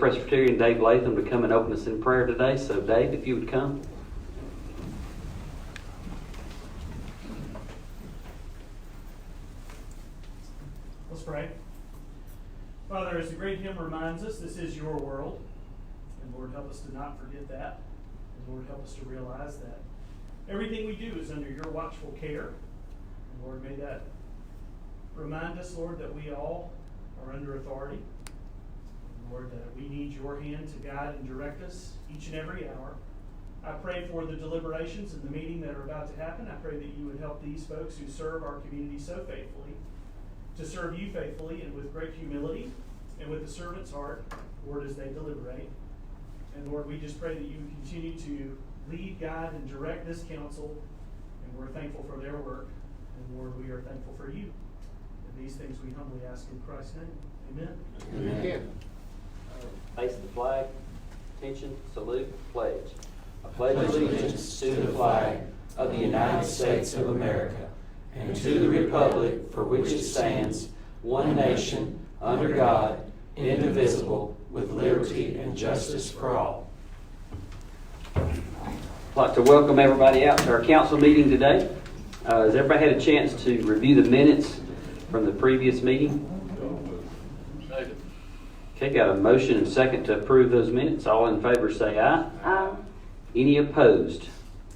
Presbyterian Dave Latham to come and open us in prayer today. So Dave, if you would come. Let's pray. Father, as the great hymn reminds us, this is your world. And Lord, help us to not forget that. And Lord, help us to realize that everything we do is under your watchful care. And Lord, may that remind us, Lord, that we all are under authority. And Lord, that we need your hand to guide and direct us each and every hour. I pray for the deliberations and the meeting that are about to happen. I pray that you would help these folks who serve our community so faithfully to serve you faithfully and with great humility and with a servant's heart, Lord, as they deliberate. And Lord, we just pray that you would continue to lead, guide, and direct this council. And we're thankful for their work. And Lord, we are thankful for you. And these things we humbly ask in Christ's name. Amen. Amen. Face the flag. Attention. Salute. Pledge. I pledge allegiance to the flag of the United States of America and to the republic for which it stands, one nation, under God, indivisible, with liberty and justice for all. I'd like to welcome everybody out to our council meeting today. Has everybody had a chance to review the minutes from the previous meeting? Okay, got a motion and second to approve those minutes. All in favor say aye. Aye. Any opposed?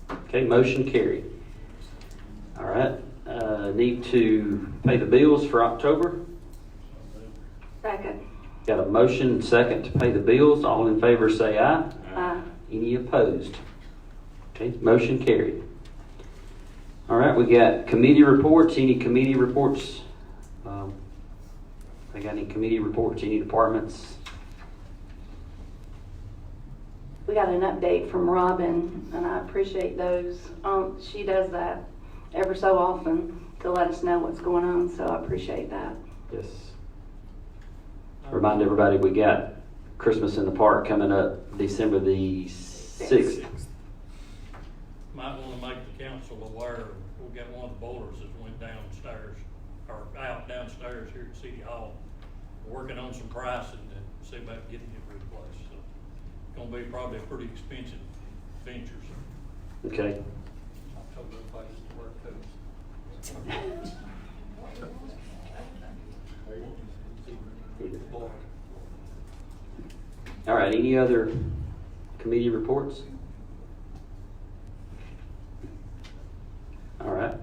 Okay, motion carried. All right, need to pay the bills for October. Second. Got a motion and second to pay the bills. All in favor say aye. Aye. Any opposed? Okay, motion carried. All right, we got committee reports. Any committee reports? I got any committee reports? Any departments? We got an update from Robin, and I appreciate those. She does that ever so often to let us know what's going on, so I appreciate that. Yes. Remind everybody we got Christmas in the Park coming up December the 6th. Might want to make the council aware, we got one of the boulders that went downstairs, or out downstairs here at City Hall. We're working on some pricing to see about getting it replaced. So it's going to be probably a pretty expensive venture. So. Okay. I told everybody just to wear coats. All right, any other committee reports? All right.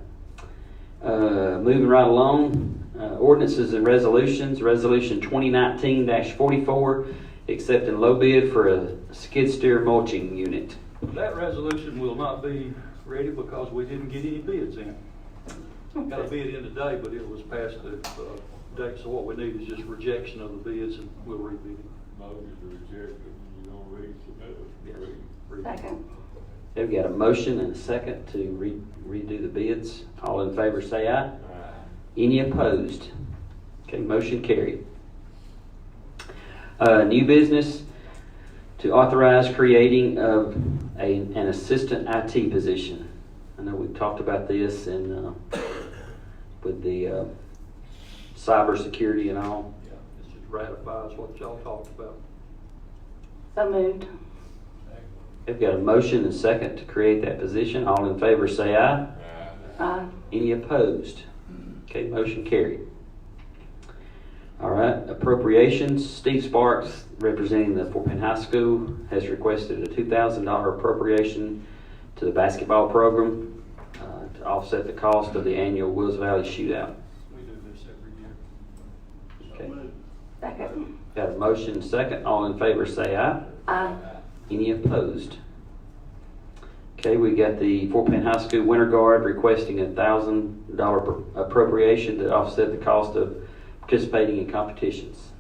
Moving right along, ordinances and resolutions. Resolution 2019-44, accepting low bid for a skid steer mulching unit. That resolution will not be ready because we didn't get any bids in. Got a bid in today, but it was past the date, so what we need is just rejection of the bids and we'll rebid it. Motion to reject it, you don't resubmit it. Yes. Second. They've got a motion and a second to redo the bids. All in favor say aye. Aye. Any opposed? Okay, motion carried. New business to authorize creating of an assistant IT position. I know we've talked about this and with the cybersecurity and all. Yeah, this just ratifies what y'all talked about. So moved. They've got a motion and second to create that position. All in favor say aye. Aye. Any opposed? Okay, motion carried. All right, appropriations. Steve Sparks, representing the Fort Payne High School, has requested a $2,000 appropriation to the basketball program to offset the cost of the annual Wills Valley Shootout. We do this every year. Okay. Second. Got a motion and second. All in favor say aye. Aye. Any opposed? Okay, we got the Fort Payne High School Winter Guard requesting a $1,000 appropriation to offset the cost of participating in competitions.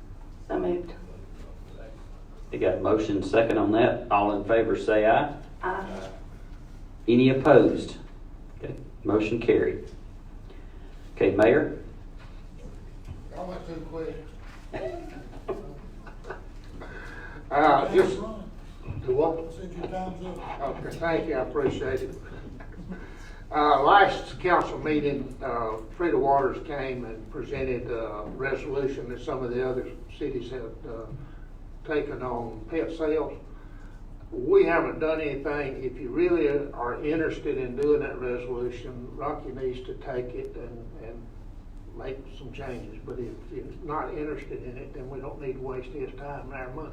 So moved. They got a motion and second on that. All in favor say aye. Aye. Any opposed? Okay, motion carried. Okay, Mayor? I went too quick. Just do what? Since your time's up. Okay, thank you, I appreciate it. Last council meeting, Freda Waters came and presented a resolution that some of the other cities have taking on pet sales. We haven't done anything. If you really are interested in doing that resolution, Rocky needs to take it and make some changes. But if he's not interested in it, then we don't need to waste his time and our money.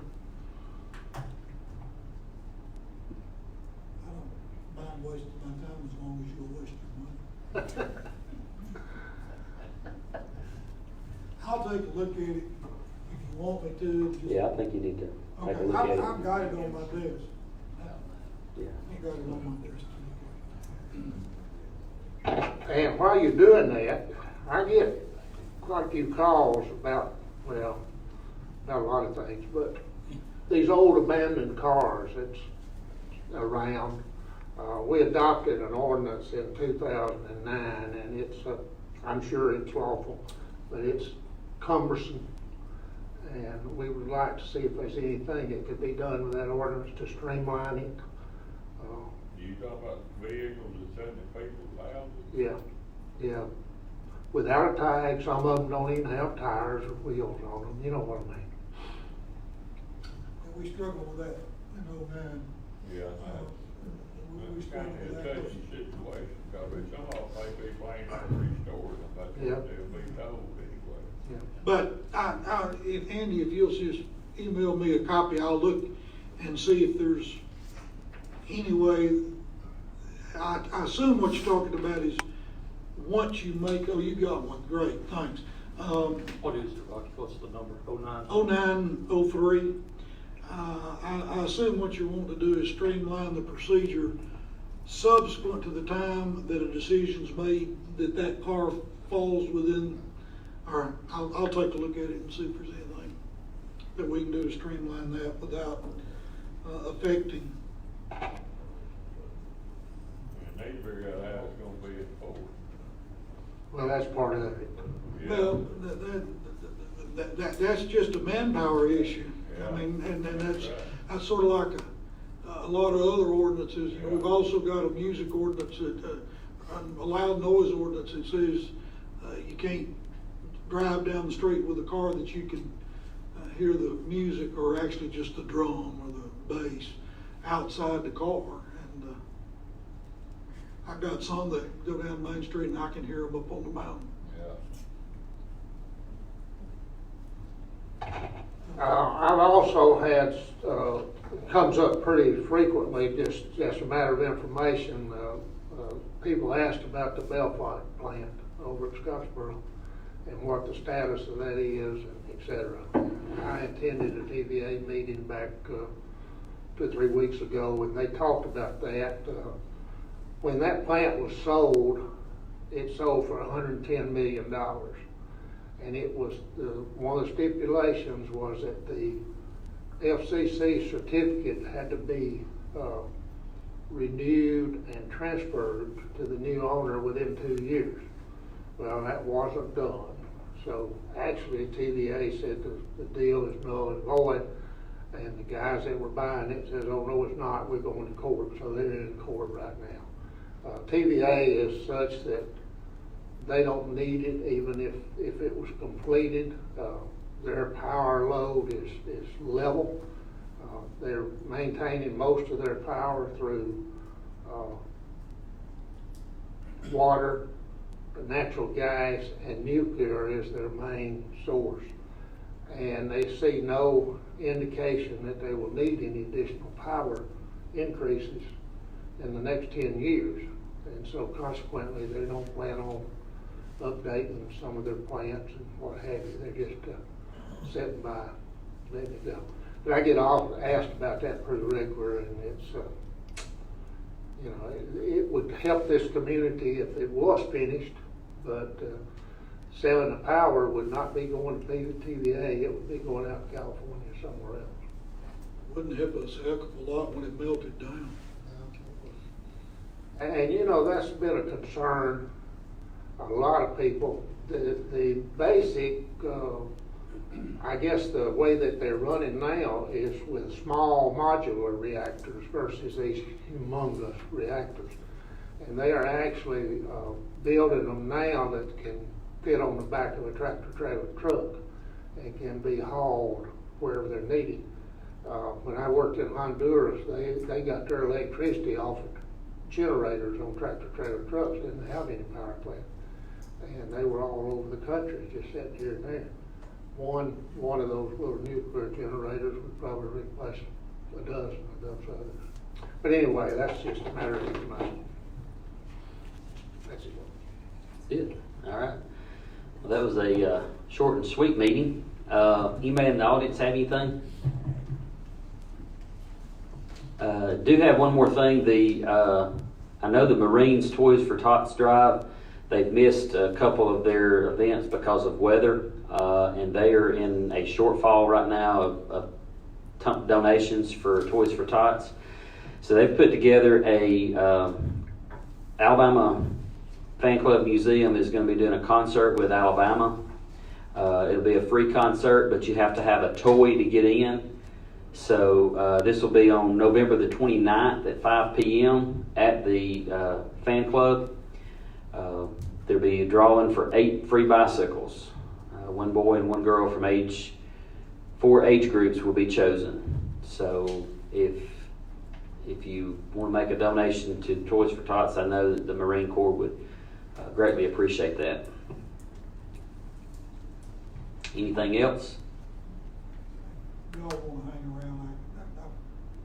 I don't mind wasting my time as long as you'll waste your money. I'll take a look at it if you want me to. Just- Yeah, I think you need to take a Okay, look at it. I've got it on my desk. Yeah. I've got it on my desk to look at. And while you're doing that, I get quite a few calls about, well, not a lot of things, but these old abandoned cars that's around. We adopted an ordinance in 2009, and it's, I'm sure it's lawful, but it's cumbersome. And we would like to see if there's anything that could be done with that ordinance to streamline it. You talk about vehicles that's in the people's houses? Yeah. Without a tag, some of them don't even have tires or wheels on them, you know what I mean? And we struggle with that in '09. Yeah. We It's kind struggle of a with that. touchy situation, because some of them may be playing out restored, but Yeah. they'll be told anyway. Yeah. But if Andy, if you'll just email me a copy, I'll look and see if there's any way. I assume what you're talking about is once you make, oh, you got one, great, thanks. What is it, Rocky? What's the number? 09? 0903. I assume what you want to do is streamline the procedure subsequent to the time that a decision's made that car falls within. All right, I'll take a look at it and see if there's anything that we can do to streamline that without affecting. And they figure out how it's gonna be enforced. Well, that's part of it. Yeah. Well, that's just a manpower issue. I Yeah. mean, and That's right. that's sort of like a lot of other ordinances. You know, we've also got a music ordinance, a loud noise ordinance that says you can't drive down the street with a car that you can hear the music or actually just the drum or the bass outside the car. And I've got some that go down Main Street and I can hear them up on the mountain. Yeah. I've also had, comes up pretty frequently, just as a matter of information, people asked about the Belfont plant over at Scottsboro and what the status of that is, and et cetera. I attended a TVA meeting back 2 or 3 weeks ago, and they talked about that. When that plant was sold, it sold for $110 million. And it was, one of the stipulations was that the FCC certificate had to be renewed and transferred to the new owner within 2 years. Well, that wasn't done. So actually, TVA said the deal is null and void, and the guys that were buying it says, oh, no, it's not, we're going to court. So they're in court right now. TVA is such that they don't need it, even if it was completed. Their power load is level. They're maintaining most of their power through water, natural gas, and nuclear is their main source. And they see no indication that they will need any additional power increases in the next 10 years. And so consequently, they don't plan on updating some of their plants and what have you. They're just sitting by, letting it go. But I get asked about that pretty regular, and it's, you know, it would help this community if it was finished, but selling the power would not be going to TVA. It would be going out to California somewhere else. Wouldn't help us a heck of a lot when it melted down. And you know, that's been a concern. A lot of people, the basic, I guess the way that they're running now is with small modular reactors versus these humongous reactors. And they are actually building them now that can fit on the back of a tractor trailer truck and can be hauled wherever they're needed. When I worked in Honduras, they got their electricity off of generators on tractor trailer trucks, didn't have any power plant. And they were all over the country, just sitting here and there. One of those little nuclear generators would probably replace a dozen of those others. But anyway, that's just a matter of information. That's it. Good. All right. Well, that was a short and sweet meeting. Anybody in the audience have anything? Do have one more thing. I know the Marines Toys for Tots Drive, they've missed a couple of their events because of weather, and they are in a shortfall right now of donations for Toys for Tots. So they've put together a Alabama Fan Club Museum is going to be doing a concert with Alabama. It'll be a free concert, but you have to have a toy to get in. So this will be on November the 29th at 5 p.m. at the fan club. There'll be a drawing for 8 free bicycles. One boy and one girl from 4 age groups will be chosen. So if you want to make a donation to Toys for Tots, I know that the Marine Corps would greatly appreciate that. Anything else? Y'all wanna hang around,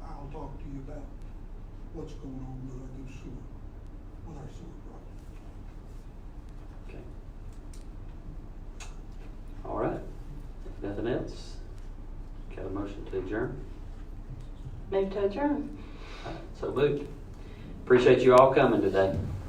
I'll talk to you about what's going on with our new sewer, with our sewer problem. Okay. All right. Nothing else? Got a motion to adjourn? Move to adjourn. All right, so moved. Appreciate you all coming today.